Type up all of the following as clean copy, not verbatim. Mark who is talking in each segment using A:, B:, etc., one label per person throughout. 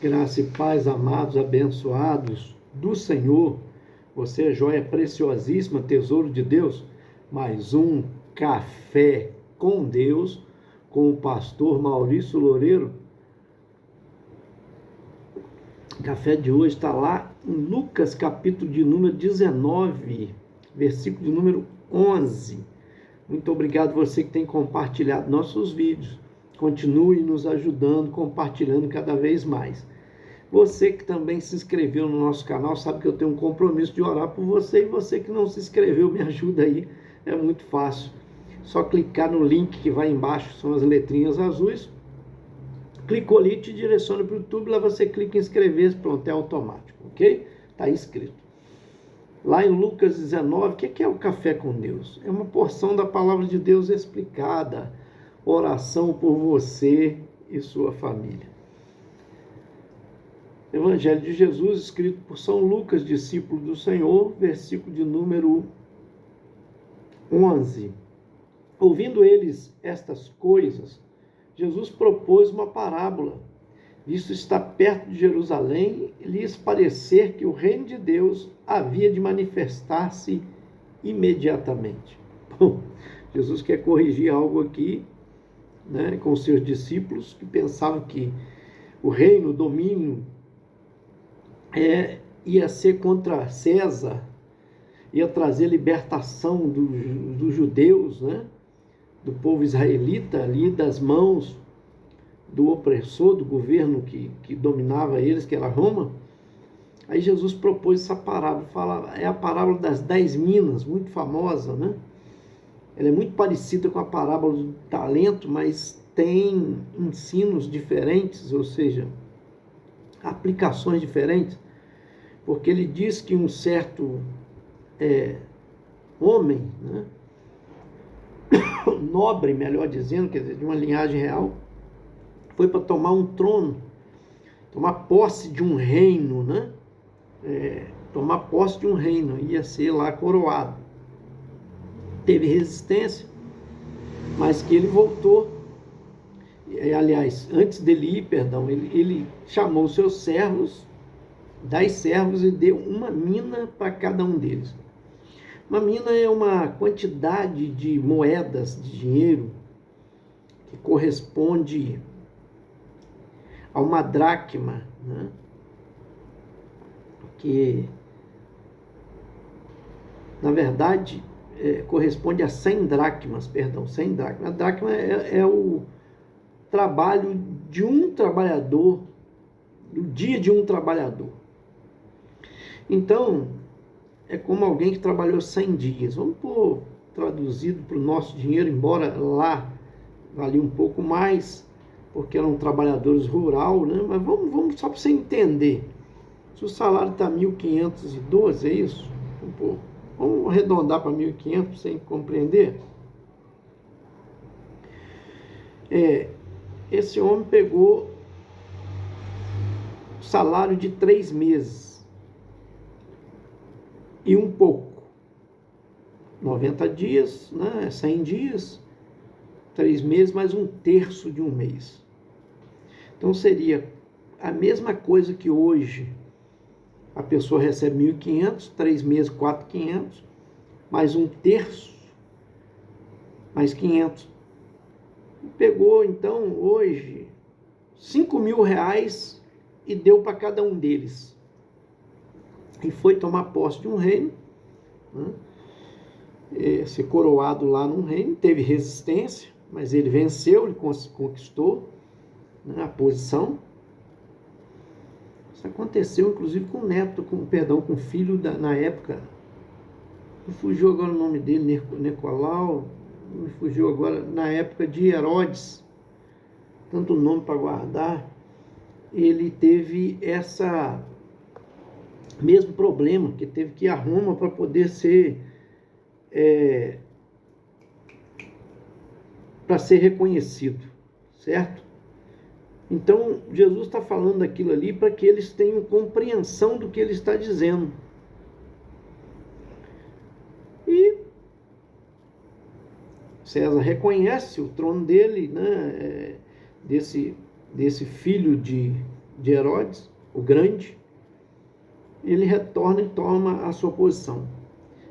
A: Graça e paz, amados, abençoados do Senhor. Você é joia preciosíssima, tesouro de Deus. Mais um Café com Deus, com o pastor Maurício Loureiro. O café de hoje está lá em Lucas, capítulo de número 19, versículo de número 11. Muito obrigado você que tem compartilhado nossos vídeos. Continue nos ajudando, compartilhando cada vez mais. Você que também se inscreveu no nosso canal, sabe que eu tenho um compromisso de orar por você, e você que não se inscreveu, me ajuda aí, é muito fácil. Só clicar no link que vai embaixo, são as letrinhas azuis, clicou ali, te direciona para o YouTube, lá você clica em inscrever, pronto, é automático, ok? Está inscrito. Lá em Lucas 19, o que é o café com Deus? É uma porção da palavra de Deus explicada, oração por você e sua família. Evangelho de Jesus, escrito por São Lucas, discípulo do Senhor, versículo de número 11. Ouvindo eles estas coisas, Jesus propôs uma parábola. Visto estar perto de Jerusalém, lhes parecer que o reino de Deus havia de manifestar-se imediatamente. Bom, Jesus quer corrigir algo aqui, né, com seus discípulos, que pensavam que o reino, o domínio, ia ser contra César, ia trazer libertação dos judeus, né? Do povo israelita ali, das mãos do opressor, do governo que dominava eles, que era Roma. Aí Jesus propôs essa parábola, é a parábola das 10 minas, muito famosa, né? Ela é muito parecida com a parábola do talento, mas tem ensinos diferentes, ou seja, aplicações diferentes, porque ele diz que um certo homem, né, nobre, melhor dizendo, quer dizer, de uma linhagem real, foi para tomar um trono, tomar posse de um reino, né? Tomar posse de um reino, ia ser lá coroado. Teve resistência, mas que ele voltou. Aliás, antes dele ir, ele chamou seus servos, 10 servos, e deu uma mina para cada um deles. Uma mina é uma quantidade de moedas de dinheiro que corresponde a uma dracma, né? Que, na verdade, corresponde a 100 dracmas, 100 dracmas. A dracma é o trabalho de um trabalhador, o dia de um trabalhador. Então, é como alguém que trabalhou 100 dias. Vamos pôr traduzido para o nosso dinheiro, embora lá valia um pouco mais, porque eram trabalhadores rural, né? Mas vamos só para você entender. Se o salário está 1.512, é isso? Vamos arredondar para 1.500 para você compreender. Esse homem pegou o salário de 3 meses e um pouco. 90 dias, né? 100 dias, 3 meses, mais um terço de um mês. Então seria a mesma coisa que hoje a pessoa recebe 1.500, 3 meses, 4.500, mais um terço, mais 500. Pegou, então, hoje, 5.000 reais e deu para cada um deles. E foi tomar posse de um reino, né? Ser coroado lá num reino, teve resistência, mas ele venceu, ele conquistou, né, a posição. Isso aconteceu, inclusive, com o neto, com o filho, na época, me fugiu agora o nome dele, Nicolau, me fugiu agora, na época de Herodes, tanto nome para guardar, ele teve essa mesmo problema, que teve que ir a Roma para poder ser para ser reconhecido, certo? Então, Jesus está falando aquilo ali para que eles tenham compreensão do que ele está dizendo. E César reconhece o trono dele, né, desse filho de de Herodes, o Grande, ele retorna e toma a sua posição.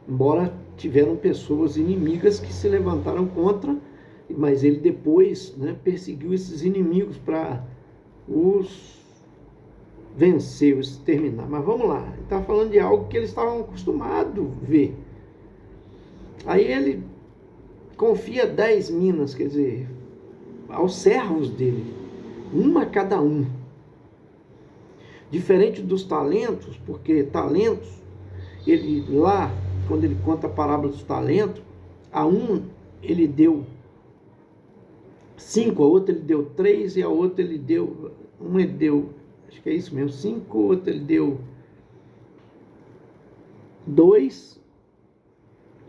A: Embora tiveram pessoas inimigas que se levantaram contra, mas ele depois, né, perseguiu esses inimigos para os vencer, os exterminar. Mas vamos lá, ele está falando de algo que eles estavam acostumados a ver. Aí ele confia 10 minas, quer dizer, aos servos dele, uma a cada um. Diferente dos talentos, porque talentos, ele lá, quando ele conta a parábola dos talentos, a um ele deu 5, a outra ele deu 3 e a outra ele deu, uma ele deu, acho que é isso mesmo, 5, outra ele deu 2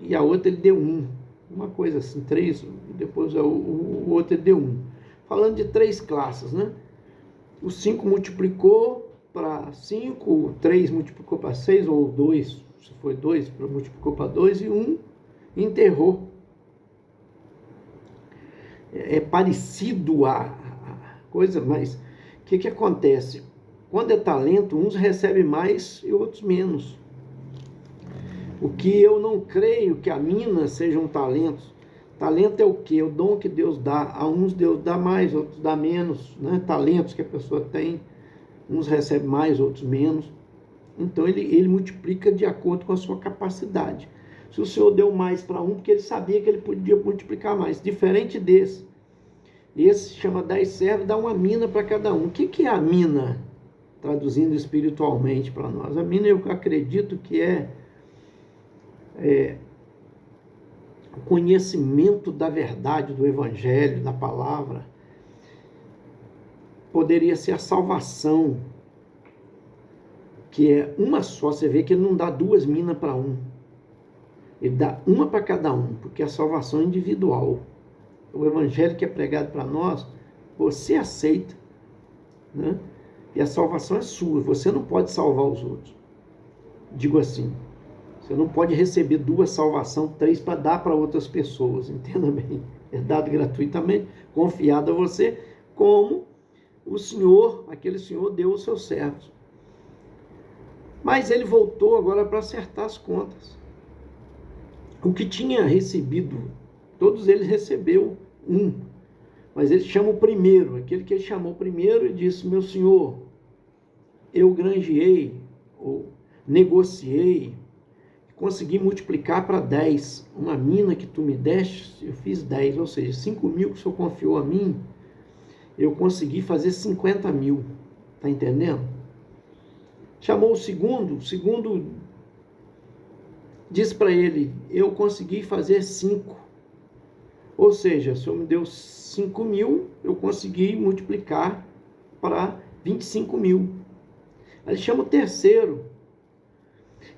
A: e a outra ele deu 1. Uma coisa assim, 3, e depois o outro ele deu 1. Falando de 3 classes, né? O 5 multiplicou para 5, o 3 multiplicou para 6, ou 2, se foi 2, multiplicou para 2, e 1 enterrou. É parecido a coisa, mas o que acontece? Quando é talento, uns recebem mais e outros menos. O que eu não creio que a mina sejam talentos. Talento é o quê? É o dom que Deus dá. A uns Deus dá mais, outros dá menos, né? Talentos que a pessoa tem, uns recebem mais, outros menos. Então ele multiplica de acordo com a sua capacidade. Se o Senhor deu mais para um, porque ele sabia que ele podia multiplicar mais. Diferente desse. Esse chama 10 servos, dá uma mina para cada um. O que é a mina? Traduzindo espiritualmente para nós. A mina eu acredito que é o conhecimento da verdade, do evangelho, da palavra. Poderia ser a salvação, que é uma só. Você vê que ele não dá 2 minas para um. Ele dá uma para cada um, porque a salvação é individual. O evangelho que é pregado para nós, você aceita, né? E a salvação é sua. Você não pode salvar os outros. Digo assim, você não pode receber 2 salvações, 3 para dar para outras pessoas. Entenda bem. É dado gratuitamente, confiado a você, como o Senhor, aquele Senhor, deu aos seus servos. Mas ele voltou agora para acertar as contas. O que tinha recebido, todos eles recebeu 1. Mas ele chama o primeiro, aquele que ele chamou primeiro, e disse: meu senhor, eu granjeei, ou negociei, consegui multiplicar para 10. Uma mina que tu me deste, eu fiz 10, ou seja, 5.000 que o senhor confiou a mim, eu consegui fazer 50.000. Está entendendo? Chamou o segundo disse para ele: eu consegui fazer 5. Ou seja, o senhor me deu 5.000, eu consegui multiplicar para 25.000. Ele chama o terceiro.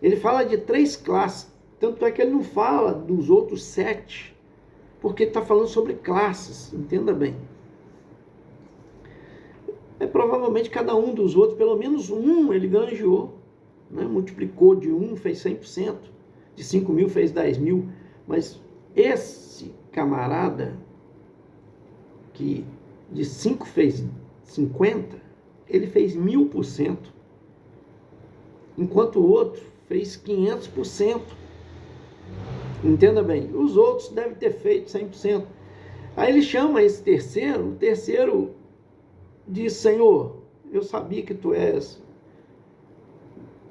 A: Ele fala de 3 classes. Tanto é que ele não fala dos outros 7, porque ele está falando sobre classes. Entenda bem. Provavelmente cada um dos outros, pelo menos um, ele granjeou, né? Multiplicou de 1, fez 100%. De 5.000 fez 10.000. Mas esse camarada que de 5 fez 50, ele fez 1.000%, enquanto o outro fez 500%. Entenda bem, os outros devem ter feito 100%. Aí ele chama esse terceiro, o terceiro diz: Senhor, eu sabia que tu és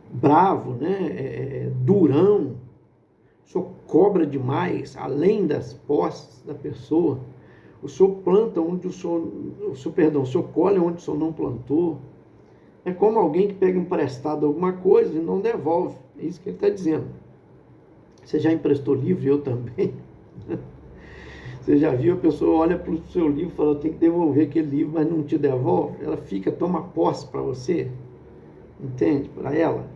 A: bravo, né? Durão, o senhor cobra demais, além das posses da pessoa. O senhor planta onde o senhor colhe onde o senhor não plantou. É como alguém que pega emprestado alguma coisa e não devolve. É isso que ele está dizendo. Você já emprestou livro? Eu também. Você já viu, a pessoa olha para o seu livro e fala: eu tenho que devolver aquele livro, mas não te devolve. Ela fica, toma posse para você. Entende? Para ela.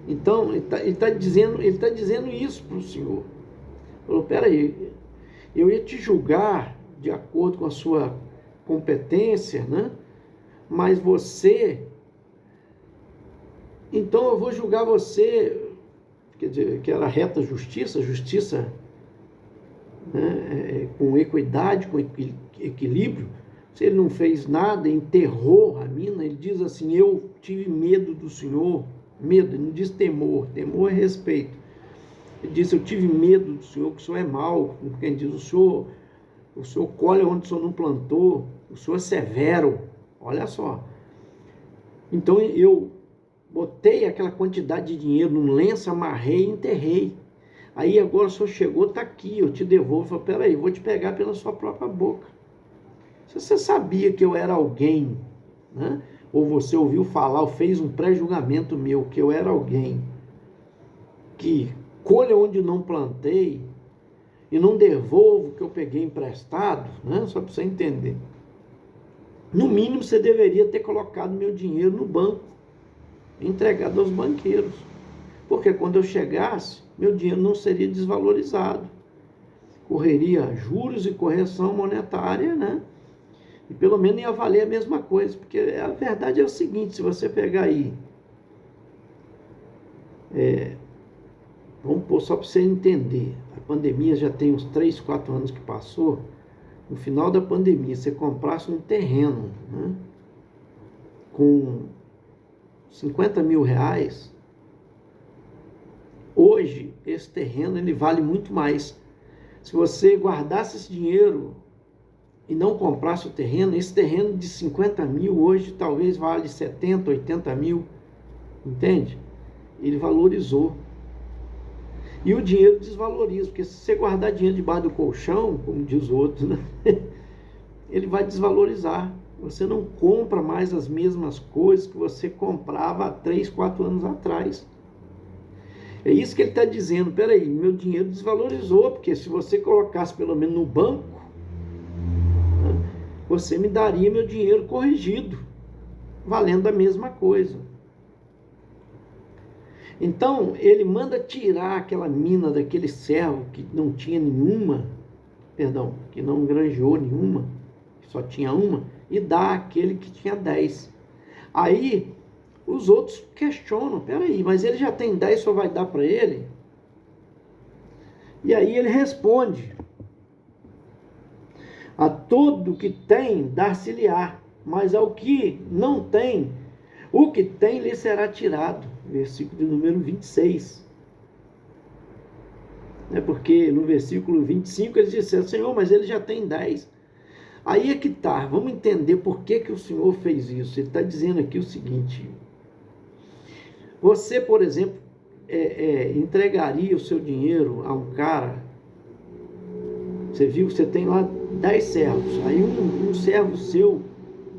A: Então, ele está dizendo isso para o Senhor. Falou: peraí, eu ia te julgar de acordo com a sua competência, né? Mas você, então eu vou julgar você, quer dizer, que era reta justiça, né? Com equidade, com equilíbrio, Se ele não fez nada, enterrou a mina, ele diz assim, eu tive medo do Senhor, medo, ele não diz temor, temor é respeito. Ele diz, eu tive medo do Senhor, que o Senhor é mau, como quem diz, o Senhor colhe onde o Senhor não plantou, o Senhor é severo, olha só. Então eu botei aquela quantidade de dinheiro num lenço, amarrei e enterrei. Aí agora o Senhor chegou, está aqui, eu te devolvo. Eu falei, peraí, vou te pegar pela sua própria boca. Se você sabia que eu era alguém, né? Ou você ouviu falar, ou fez um pré-julgamento meu, que eu era alguém que colhe onde não plantei e não devolvo o que eu peguei emprestado, né? Só para você entender. No mínimo, você deveria ter colocado meu dinheiro no banco, entregado aos banqueiros. Porque quando eu chegasse, meu dinheiro não seria desvalorizado. Correria juros e correção monetária, né? E pelo menos ia valer a mesma coisa. Porque a verdade é o seguinte, se você pegar aí, vamos pôr só para você entender, a pandemia já tem uns 3, 4 anos que passou. No final da pandemia, você comprasse um terreno, né, com 50 mil reais, hoje esse terreno ele vale muito mais. Se você guardasse esse dinheiro e não comprasse o terreno, esse terreno de 50 mil hoje talvez vale 70, 80 mil, entende? Ele valorizou. E o dinheiro desvaloriza, porque se você guardar dinheiro debaixo do colchão, como diz o outro, né? Ele vai desvalorizar. Você não compra mais as mesmas coisas que você comprava há 3, 4 anos atrás. É isso que ele está dizendo. Peraí, meu dinheiro desvalorizou, porque se você colocasse pelo menos no banco, né, você me daria meu dinheiro corrigido, valendo a mesma coisa. Então, ele manda tirar aquela mina daquele servo que não tinha nenhuma, que não granjeou nenhuma, que só tinha uma, e dá àquele que tinha 10. Aí, os outros questionam, peraí, mas ele já tem 10, só vai dar para ele? E aí ele responde, a todo que tem, dar-se-lhe-á, mas ao que não tem, o que tem lhe será tirado. Versículo de número 26. Porque no versículo 25 eles disseram, Senhor, mas ele já tem 10. Aí é que tá, vamos entender por que o Senhor fez isso. Ele está dizendo aqui o seguinte, você, por exemplo, entregaria o seu dinheiro a um cara, você viu que você tem lá 10 servos, aí um servo seu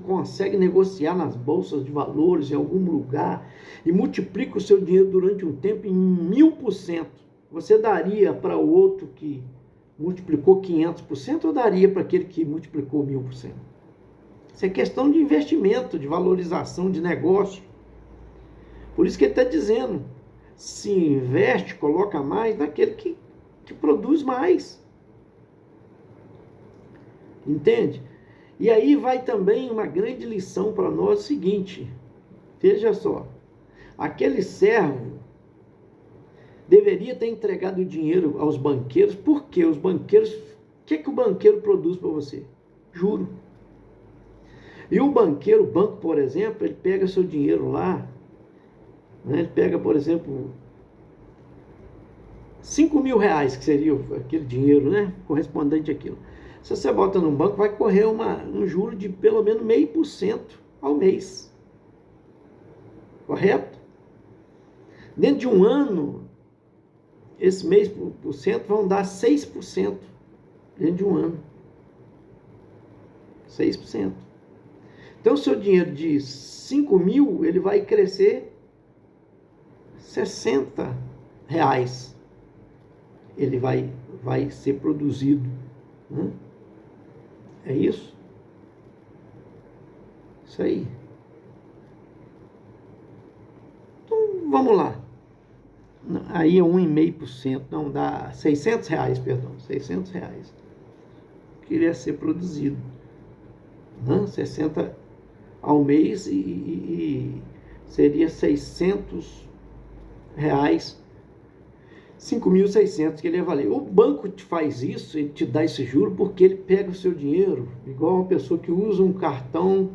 A: consegue negociar nas bolsas de valores em algum lugar e multiplica o seu dinheiro durante um tempo em 1000%. Você daria para o outro que multiplicou 500% ou daria para aquele que multiplicou 1000%? Isso é questão de investimento, de valorização, de negócio. Por isso que ele está dizendo, se investe, coloca mais naquele que produz mais. Entende? E aí vai também uma grande lição para nós, o seguinte, veja só, aquele servo deveria ter entregado o dinheiro aos banqueiros, porque os banqueiros, o que o banqueiro produz para você? Juro. E o banco, por exemplo, ele pega seu dinheiro lá, né, ele pega, por exemplo, 5 mil reais, que seria aquele dinheiro, né, correspondente àquilo. Se você bota num banco, vai correr um juro de pelo menos 0,5% ao mês. Correto? Dentro de um ano, esse 0,5% vão dar 6% dentro de um ano. 6%. Então, o seu dinheiro de 5 mil, ele vai crescer 60 reais. Ele vai ser produzido. Né? É isso? Isso aí. Então, vamos lá. Aí é 1,5%, não dá 600 reais, perdão, 600 reais. Queria ser produzido. Né? 60 ao mês e seria 600 reais 5.600 que ele ia valer. O banco te faz isso, ele te dá esse juro porque ele pega o seu dinheiro, igual uma pessoa que usa um cartão,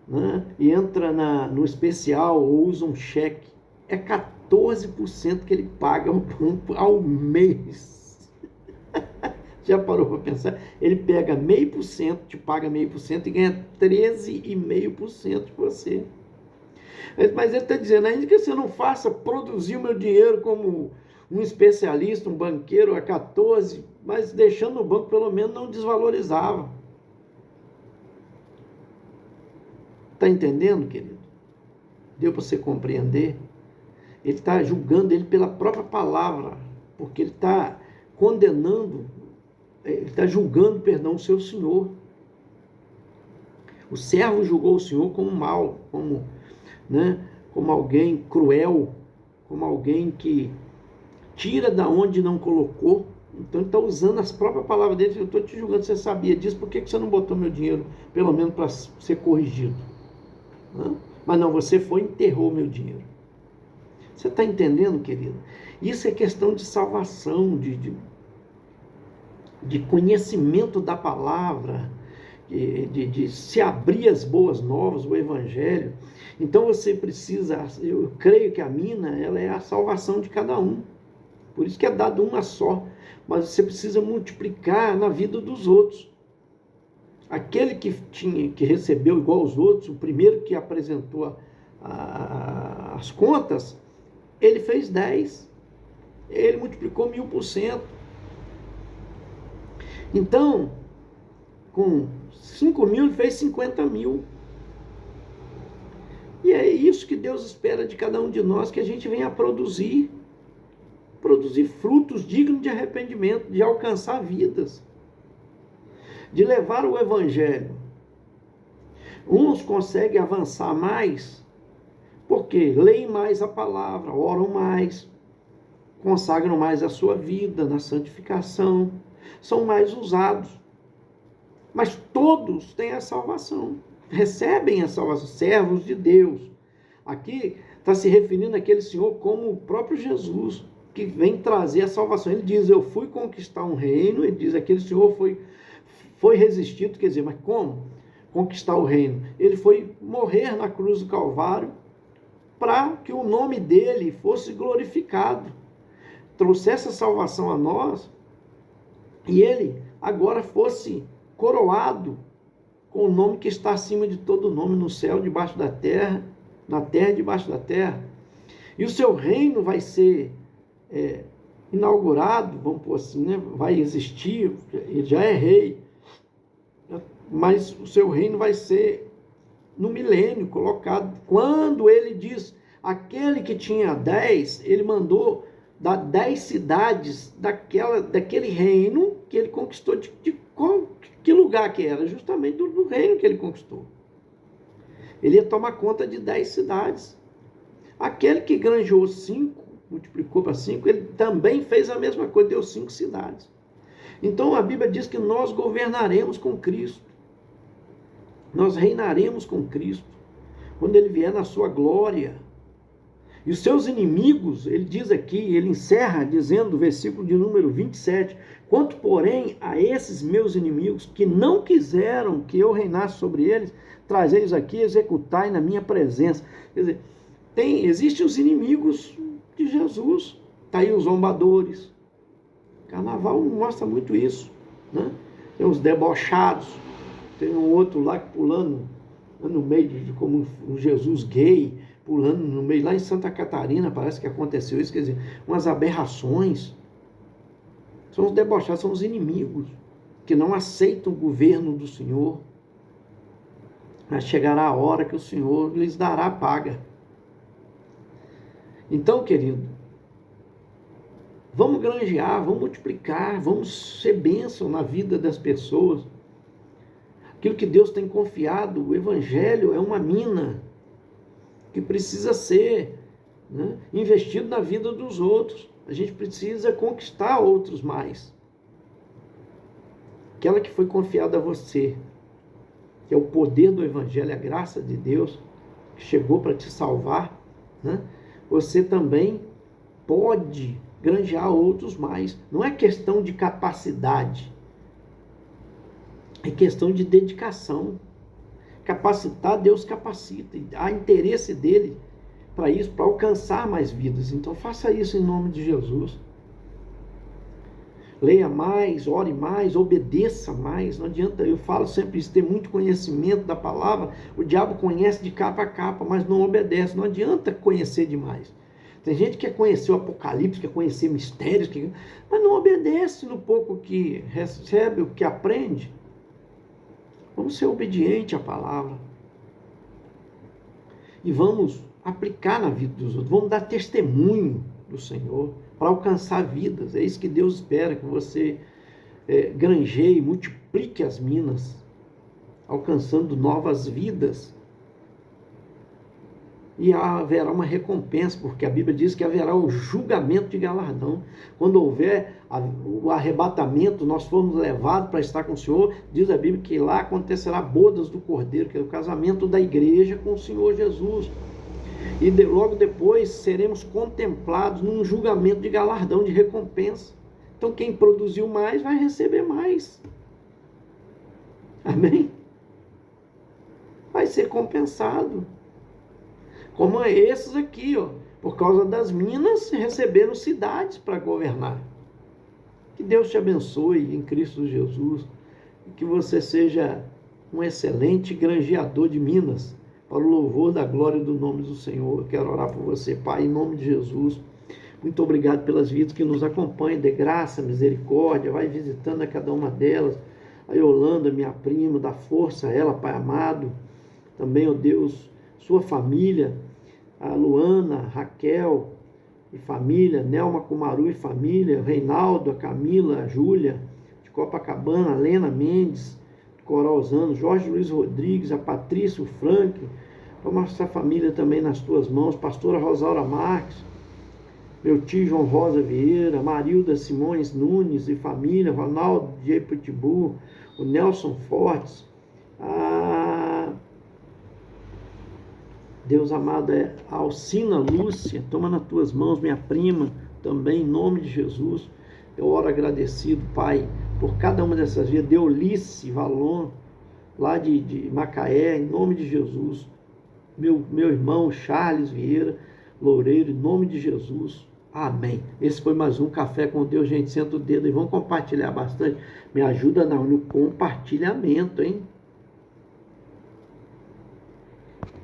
A: né, e entra no especial ou usa um cheque. É 14% que ele paga ao banco ao mês. Já parou para pensar? Ele pega 0,5%, te paga 0,5% e ganha 13,5% de você. Mas ele está dizendo, ainda que você não faça produzir o meu dinheiro como um especialista, um banqueiro a 14, mas deixando no banco pelo menos não desvalorizava. Está entendendo, querido? Deu para você compreender? Ele está julgando ele pela própria palavra, porque ele está condenando, ele está julgando, perdão, o seu senhor. O servo julgou o senhor como mal, como alguém cruel, como alguém que tira da onde não colocou. Então ele está usando as próprias palavras dele. Eu estou te julgando, você sabia disso, por que você não botou meu dinheiro, pelo menos para ser corrigido? Mas não, você foi e enterrou meu dinheiro. Você está entendendo, querido? Isso é questão de salvação, de conhecimento da palavra, de se abrir as boas novas, o evangelho. Então você precisa, eu creio que a mina, ela é a salvação de cada um. Por isso que é dado uma só. Mas você precisa multiplicar na vida dos outros. Aquele que recebeu igual aos outros, o primeiro que apresentou as contas, ele fez 10. Ele multiplicou 1000%. Então, com 5.000, ele fez 50.000. E é isso que Deus espera de cada um de nós, que a gente venha a produzir frutos dignos de arrependimento, de alcançar vidas, de levar o evangelho. Uns conseguem avançar mais, porque leem mais a palavra, oram mais, consagram mais a sua vida na santificação, são mais usados. Mas todos têm a salvação, recebem a salvação, servos de Deus. Aqui está se referindo àquele Senhor como o próprio Jesus, que vem trazer a salvação. Ele diz, eu fui conquistar um reino, ele diz, aquele Senhor foi resistido, quer dizer, mas como conquistar o reino? Ele foi morrer na cruz do Calvário para que o nome dele fosse glorificado, trouxesse a salvação a nós, e ele agora fosse coroado com o nome que está acima de todo nome, no céu, debaixo da terra, na terra e debaixo da terra. E o seu reino vai ser inaugurado, vamos pôr assim, né? Vai existir, ele já é rei, mas o seu reino vai ser no milênio colocado. Quando ele diz, aquele que tinha 10, ele mandou dar 10 cidades daquele reino que ele conquistou. Que lugar que era? Justamente do reino que ele conquistou. Ele ia tomar conta de 10 cidades. Aquele que granjeou 5, multiplicou para 5, ele também fez a mesma coisa, deu 5 cidades. Então a Bíblia diz que nós governaremos com Cristo. Nós reinaremos com Cristo quando ele vier na sua glória. E os seus inimigos, ele diz aqui, ele encerra dizendo, versículo de número 27, quanto porém a esses meus inimigos que não quiseram que eu reinasse sobre eles, trazei-os aqui e executai na minha presença. Quer dizer, existem os inimigos de Jesus. Está aí os zombadores. Carnaval mostra muito isso, né? Tem os debochados, tem um outro lá pulando no meio como um Jesus gay, pulando no meio, lá em Santa Catarina, parece que aconteceu isso, quer dizer, umas aberrações. São os debochados, são os inimigos, que não aceitam o governo do Senhor. Mas chegará a hora que o Senhor lhes dará a paga. Então, querido, vamos granjear, vamos multiplicar, vamos ser bênção na vida das pessoas. Aquilo que Deus tem confiado, o Evangelho é uma mina que precisa ser, né, investido na vida dos outros. A gente precisa conquistar outros mais. Aquela que foi confiada a você, que é o poder do Evangelho, a graça de Deus, que chegou para te salvar, né? Você também pode granjear outros mais. Não é questão de capacidade, é questão de dedicação. Capacitar, Deus capacita. Há interesse dele para isso, para alcançar mais vidas. Então faça isso em nome de Jesus. Leia mais, ore mais, obedeça mais. Não adianta, eu falo sempre isso, ter muito conhecimento da palavra. O diabo conhece de capa a capa, mas não obedece. Não adianta conhecer demais. Tem gente que quer conhecer o Apocalipse, quer conhecer mistérios, mas não obedece no pouco que recebe, o que aprende. Vamos ser obedientes à palavra. E vamos aplicar na vida dos outros. Vamos dar testemunho do Senhor para alcançar vidas. É isso que Deus espera, que você granjeie, multiplique as minas, alcançando novas vidas. E haverá uma recompensa, porque a Bíblia diz que haverá o julgamento de galardão. Quando houver o arrebatamento, nós formos levados para estar com o Senhor, diz a Bíblia que lá acontecerá bodas do Cordeiro, que é o casamento da igreja com o Senhor Jesus. E logo depois seremos contemplados num julgamento de galardão, de recompensa. Então quem produziu mais vai receber mais. Amém? Vai ser compensado. Como esses aqui, por causa das minas, receberam cidades para governar. Que Deus te abençoe em Cristo Jesus. E que você seja um excelente granjeador de minas, para o louvor da glória do nome do Senhor. Eu quero orar por você, Pai, em nome de Jesus. Muito obrigado pelas vidas que nos acompanham, de graça, misericórdia. Vai visitando a cada uma delas. A Yolanda, minha prima, dá força a ela, Pai amado. Também, ó Deus, sua família, a Luana, Raquel e família, Nelma Kumaru e família, Reinaldo, a Camila, a Júlia, de Copacabana, a Lena Mendes, de Coralzano, Jorge Luiz Rodrigues, a Patrícia, o Frank. Toma essa família também nas tuas mãos, pastora Rosaura Marques, meu tio João Rosa Vieira, Marilda Simões Nunes e família, Ronaldo J. Pitbull, o Nelson Fortes, Deus amado, a Alcina Lúcia, toma nas tuas mãos, minha prima, também, em nome de Jesus. Eu oro agradecido, Pai, por cada uma dessas vidas. Deolice Valon, lá de Macaé, em nome de Jesus. Meu irmão Charles Vieira Loureiro, em nome de Jesus. Amém. Esse foi mais um Café com Deus, gente. Senta o dedo e vamos compartilhar bastante. Me ajuda no compartilhamento, hein?